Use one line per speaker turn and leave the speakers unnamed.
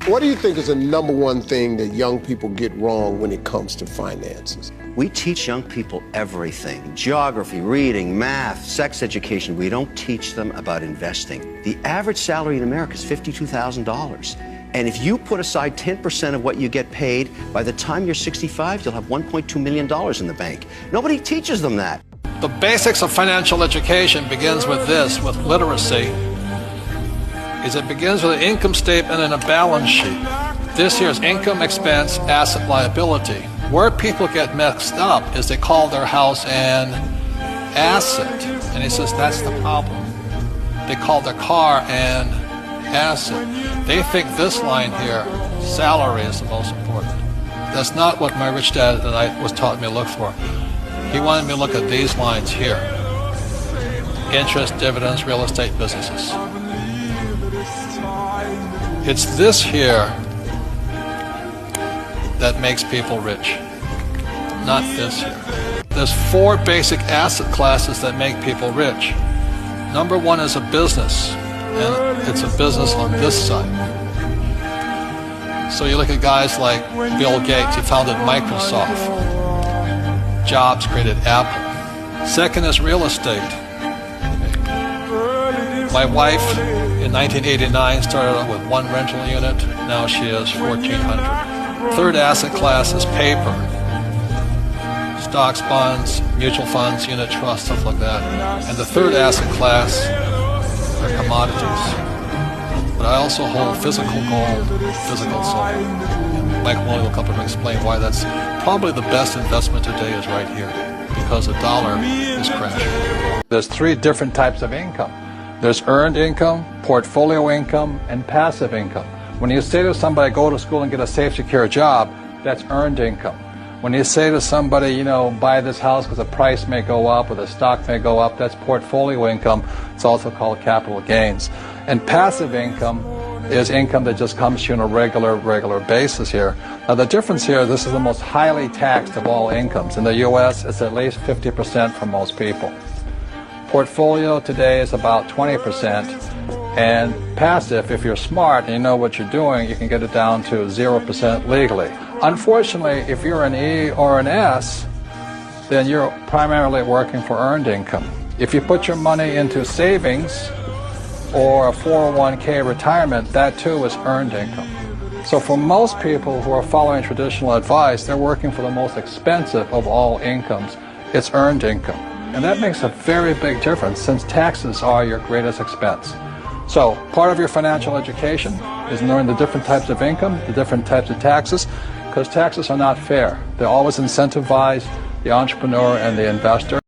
What do you think is the number one thing that young people get wrong when it comes to finances?
We teach young people everything. Geography, reading, math, sex education. We don't teach them about investing. The average salary in America is $52,000. And if you put aside 10% of what you get paid, by the time you're 65, you'll have $1.2 million in the bank. Nobody teaches them that.
The basics of financial education begins with this, with literacy. It begins with an income statement and a balance sheet. This here is income, expense, asset, liability. Where people get mixed up is they call their house an asset. And he says that's the problem. They call their car an asset. They think this line here, salary, is the most important. That's not what my rich dad and I was taught me to look for. He wanted me to look at these lines here. Interest, dividends, real estate, businesses. It's this here that makes people rich, not this here. There's 4 basic asset classes that make people rich. Number 1 is a business, and it's a business on this side. So you look at guys like Bill Gates, he founded Microsoft. Jobs created Apple. Second is real estate. My wife in 1989 started out with 1 rental unit. Now she has 1,400. Third asset class is paper. Stocks, bonds, mutual funds, unit trusts, stuff like that. And the third asset class are commodities. But I also hold physical gold, physical silver. And Mike Woolley will come up and explain why that's probably the best investment today is right here, because the dollar is crashing. There's 3 different types of income. There's earned income, portfolio income, and passive income. When you say to somebody, go to school and get a safe, secure job, that's earned income. When you say to somebody, you know, buy this house because the price may go up or the stock may go up, that's portfolio income. It's also called capital gains. And passive income is income that just comes to you on a regular basis here. Now the difference here, this is the most highly taxed of all incomes. In the U.S., it's at least 50% for most people. Portfolio today is about 20%, and passive, if you're smart and you know what you're doing, you can get it down to 0% legally. Unfortunately, if you're an E or an S, then you're primarily working for earned income. If you put your money into savings or a 401k retirement, that too is earned income. So for most people who are following traditional advice, they're working for the most expensive of all incomes. It's earned income. And that makes a very big difference since taxes are your greatest expense. So part of your financial education is knowing the different types of income, the different types of taxes, because taxes are not fair. They always incentivize the entrepreneur and the investor.